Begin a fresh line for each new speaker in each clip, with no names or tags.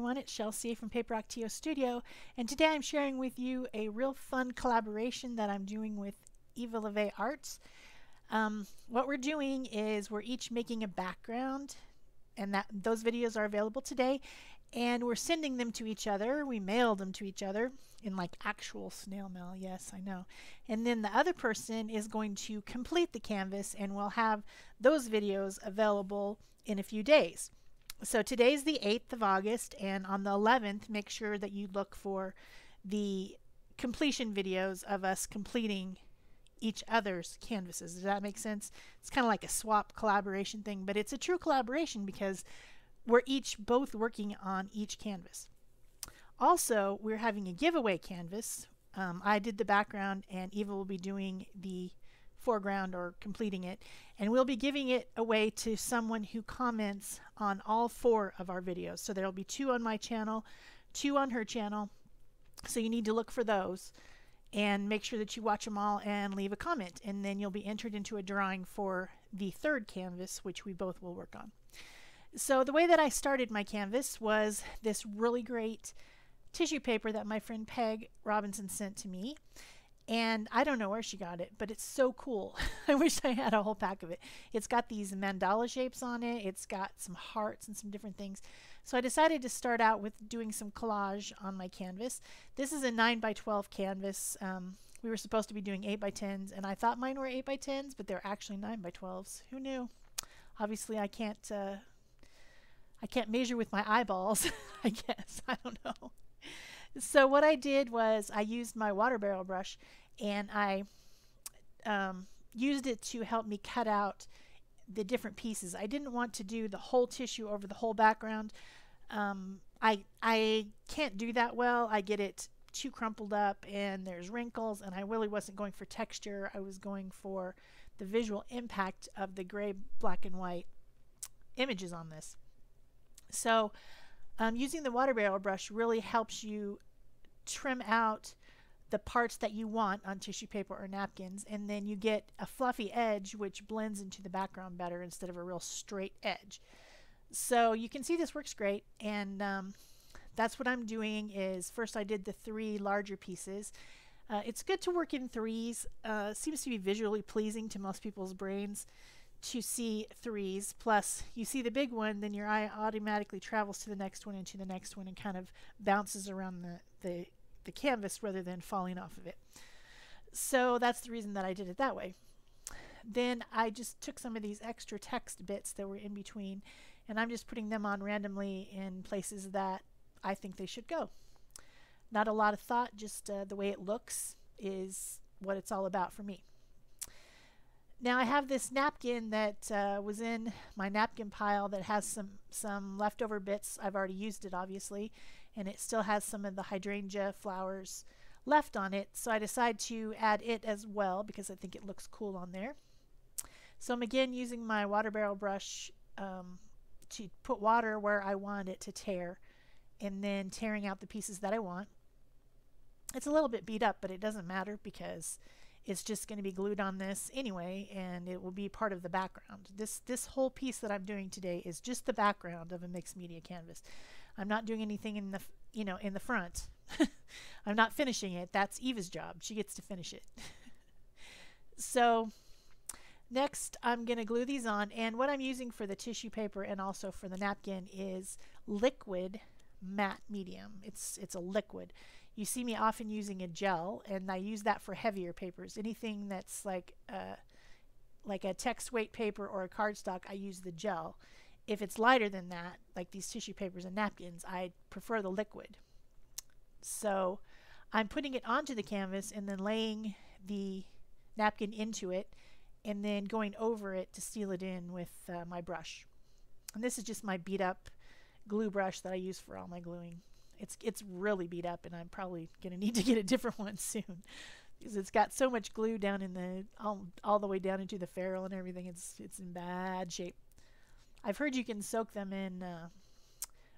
everyone, it's Shel from Paper Rock TO Studio, and today I'm sharing with you a real fun collaboration that I'm doing with Lovee Arts. What we're doing is we're each making a background, and those videos are available today, and we're sending them to each other. We mailed them to each other in like actual snail mail, yes, I know. And then the other person is going to complete the canvas, and we'll have those videos available in a few days. So today's the 8th of August, and on the 11th, make sure that you look for the completion videos of us completing each other's canvases. Does that make sense? It's kind of like a swap collaboration thing, but it's a true collaboration because we're both working on each canvas. Also, we're having a giveaway canvas. I did the background, and Eva will be doing the foreground or completing it, and we'll be giving it away to someone who comments on all 4 of our videos. So there'll be 2 on my channel, 2 on her channel, so you need to look for those and make sure that you watch them all and leave a comment, and then you'll be entered into a drawing for the 3rd canvas, which we both will work on. So the way that I started my canvas was this really great tissue paper that my friend Peg Robinson sent to me. And I don't know where she got it, but it's so cool. I wish I had a whole pack of it. It's got these mandala shapes on it. It's got some hearts and some different things. So I decided to start out with doing some collage on my canvas. This is a 9x12 canvas. We were supposed to be doing 8x10s, and I thought mine were 8x10s, but they're actually 9x12s. Who knew? Obviously, I can't measure with my eyeballs, I guess. I don't know. So what I did was I used my water barrel brush, and I used it to help me cut out the different pieces. I didn't want to do the whole tissue over the whole background. I can't do that well. I get it too crumpled up and there's wrinkles, and I really wasn't going for texture. I was going for the visual impact of the gray, black, and white images on this. So using the water barrel brush really helps you trim out the parts that you want on tissue paper or napkins, and then you get a fluffy edge which blends into the background better instead of a real straight edge. So you can see this works great, and that's what I'm doing. Is first I did the 3 larger pieces. It's good to work in 3s. Seems to be visually pleasing to most people's brains to see 3s. Plus you see the big one, then your eye automatically travels to the next one and to the next one and kind of bounces around the canvas rather than falling off of it. So that's the reason that I did it that way. Then I just took some of these extra text bits that were in between, and I'm just putting them on randomly in places that I think they should go. Not a lot of thought, just the way it looks is what it's all about for me. Now I have this napkin that was in my napkin pile that has some leftover bits. I've already used it, obviously, and it still has some of the hydrangea flowers left on it. So I decided to add it as well because I think it looks cool on there. So I'm again using my water barrel brush to put water where I want it to tear, and then tearing out the pieces that I want. It's a little bit beat up, but it doesn't matter because it's just going to be glued on this anyway, and it will be part of the background. This whole piece that I'm doing today is just the background of a mixed media canvas. I'm not doing anything in the in the front. I'm not finishing it. That's Eva's job. She gets to finish it. So next I'm going to glue these on, and what I'm using for the tissue paper and also for the napkin is liquid matte medium. It's a liquid. You see me often using a gel, and I use that for heavier papers. Anything that's like a text weight paper or a cardstock, I use the gel. If it's lighter than that, like these tissue papers and napkins, I prefer the liquid. So I'm putting it onto the canvas and then laying the napkin into it and then going over it to seal it in with my brush. And this is just my beat up glue brush that I use for all my gluing. It's really beat up, and I'm probably going to need to get a different one soon because it's got so much glue down in the all the way down into the ferrule and everything. It's in bad shape. I've heard you can soak them in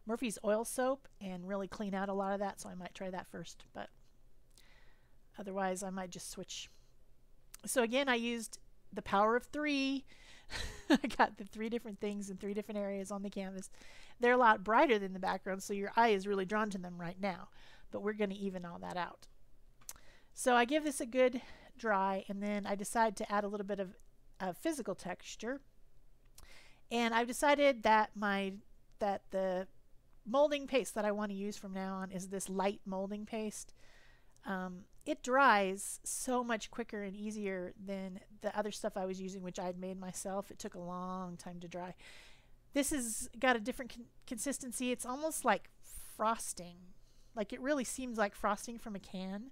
Murphy's oil soap and really clean out a lot of that, so I might try that first, but otherwise I might just switch. So again, I used the power of 3 I got the 3 different things in 3 different areas on the canvas. They're a lot brighter than the background, so your eye is really drawn to them right now. But we're going to even all that out. So I give this a good dry, and then I decide to add a little bit of physical texture. And I've decided that the molding paste that I want to use from now on is this light molding paste. It dries so much quicker and easier than the other stuff I was using, which I'd made myself. It took a long time to dry. This has got a different consistency. It's almost like frosting. Like, it really seems like frosting from a can.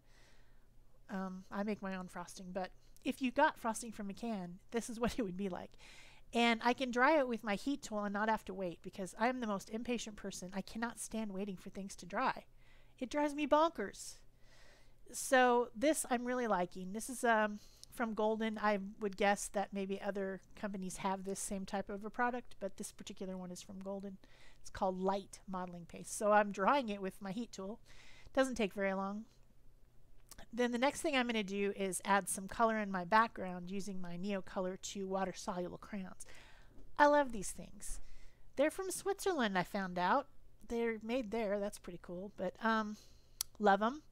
I make my own frosting, but if you got frosting from a can, this is what it would be like. And I can dry it with my heat tool and not have to wait, because I'm the most impatient person. I cannot stand waiting for things to dry. It drives me bonkers. So this I'm really liking. This is from Golden. I would guess that maybe other companies have this same type of a product, but this particular one is from Golden. It's called Light Modeling Paste. So I'm drying it with my heat tool. Doesn't take very long. Then the next thing I'm going to do is add some color in my background using my Neo Color 2 water-soluble crayons. I love these things. They're from Switzerland, I found out. They're made there. That's pretty cool. But love them.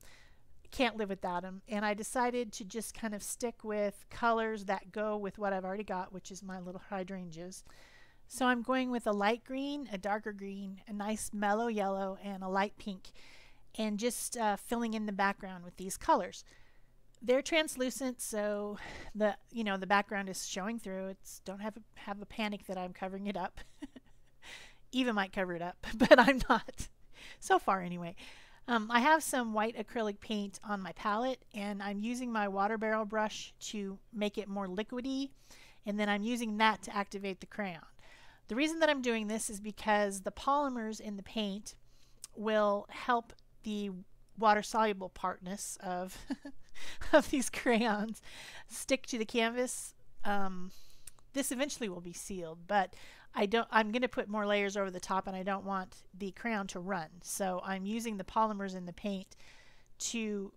Can't live without them. And I decided to just kind of stick with colors that go with what I've already got, which is my little hydrangeas. So I'm going with a light green, a darker green, a nice mellow yellow, and a light pink, and just filling in the background with these colors. They're translucent, so the background is showing through. It's don't have a panic that I'm covering it up. Eva might cover it up, but I'm not. So far, anyway. I have some white acrylic paint on my palette, and I'm using my water barrel brush to make it more liquidy, and then I'm using that to activate the crayon. The reason that I'm doing this is because the polymers in the paint will help the water-soluble partness of of these crayons stick to the canvas. This eventually will be sealed, but I'm going to put more layers over the top, and I don't want the crayon to run. So I'm using the polymers in the paint to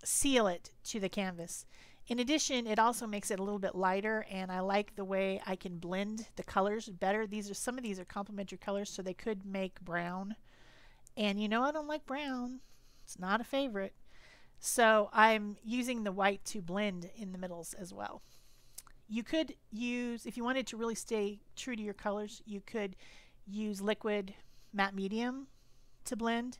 seal it to the canvas. In addition, it also makes it a little bit lighter, and I like the way I can blend the colors better. Some of these are complementary colors, so they could make brown. And you know I don't like brown. It's not a favorite. So I'm using the white to blend in the middles as well. You could use, if you wanted to really stay true to your colors, you could use liquid matte medium to blend.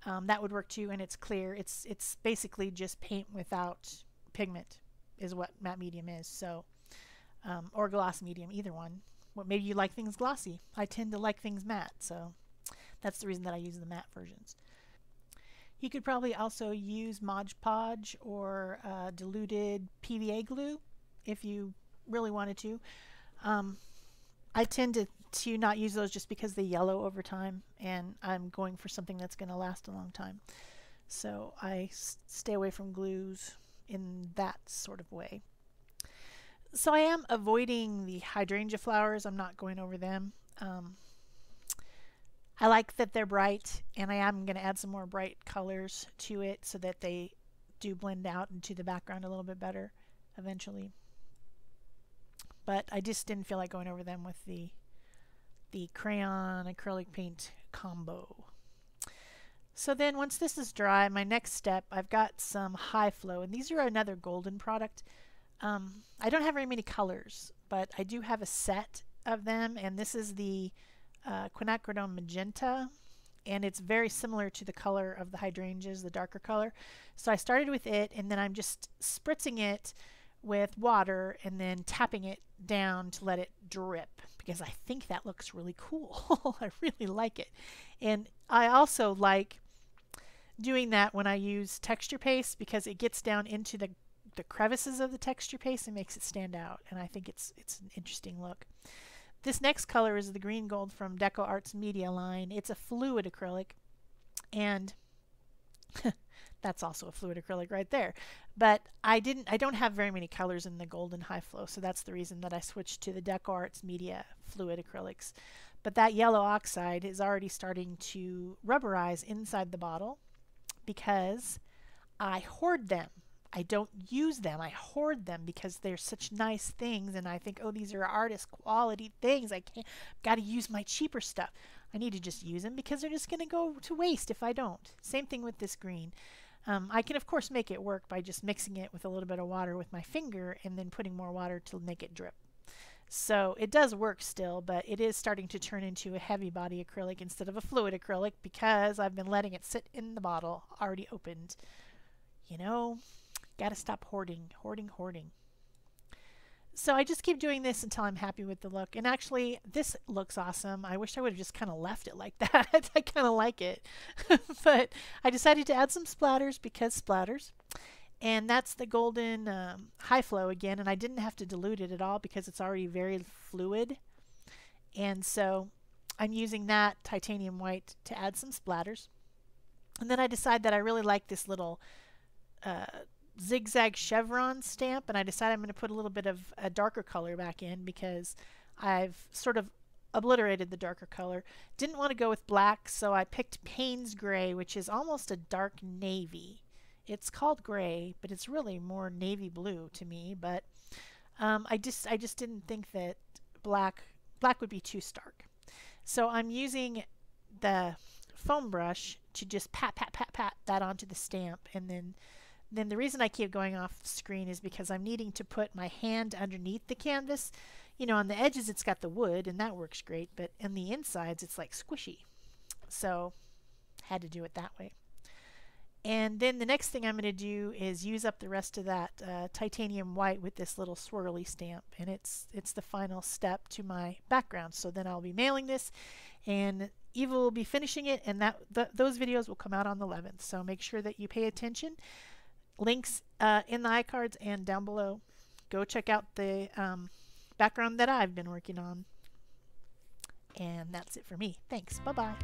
That would work too, and it's clear. It's basically just paint without pigment is what matte medium is. So, or gloss medium, either one. Well, maybe you like things glossy. I tend to like things matte, so that's the reason that I use the matte versions. You could probably also use Mod Podge or diluted PVA glue if you really wanted to. I tend to not use those just because they yellow over time, and I'm going for something that's going to last a long time. So I stay away from glues in that sort of way. So I am avoiding the hydrangea flowers. I'm not going over them. I like that they're bright, and I am going to add some more bright colors to it so that they do blend out into the background a little bit better eventually. But I just didn't feel like going over them with the crayon acrylic paint combo. So then once this is dry, my next step, I've got some high flow, and these are another Golden product. I don't have very many colors, but I do have a set of them, and this is the quinacridone magenta, and it's very similar to the color of the hydrangeas, the darker color. So I started with it, and then I'm just spritzing it with water and then tapping it down to let it drip, because I think that looks really cool. I really like it. And I also like doing that when I use texture paste, because it gets down into the crevices of the texture paste and makes it stand out, and I think it's an interesting look. This next color is the green gold from Deco Arts Media line. It's a fluid acrylic, and that's also a fluid acrylic right there. But I don't have very many colors in the Golden High Flow, so that's the reason that I switched to the Deco Arts Media fluid acrylics. But that yellow oxide is already starting to rubberize inside the bottle because I hoard them. I don't use them. I hoard them because they're such nice things, and I think, oh, these are artist quality things. I can't, got to use my cheaper stuff. I need to just use them because they're just going to go to waste if I don't. Same thing with this green. I can, of course, make it work by just mixing it with a little bit of water with my finger and then putting more water to make it drip. So it does work still, but it is starting to turn into a heavy body acrylic instead of a fluid acrylic because I've been letting it sit in the bottle already opened. You know, gotta stop hoarding. So I just keep doing this until I'm happy with the look. And actually, this looks awesome. I wish I would have just kind of left it like that. I kind of like it. But I decided to add some splatters because splatters. And that's the golden high flow again. And I didn't have to dilute it at all because it's already very fluid. And so I'm using that titanium white to add some splatters. And then I decide that I really like this little zigzag chevron stamp, and I decided I'm going to put a little bit of a darker color back in because I've sort of obliterated the darker color. Didn't want to go with black, so I picked Payne's Gray, which is almost a dark navy. It's called gray, but it's really more navy blue to me. But I just didn't think that black would be too stark. So I'm using the foam brush to just pat that onto the stamp, and then the reason I keep going off screen is because I'm needing to put my hand underneath the canvas. You know, on the edges it's got the wood, and that works great, but in the insides it's like squishy. So had to do it that way. And then the next thing I'm going to do is use up the rest of that titanium white with this little swirly stamp, and it's the final step to my background. So then I'll be mailing this, and Eva will be finishing it, and those videos will come out on the 11th. So make sure that you pay attention. Links in the iCards and down below. Go check out the background that I've been working on. And that's it for me. Thanks. Bye-bye.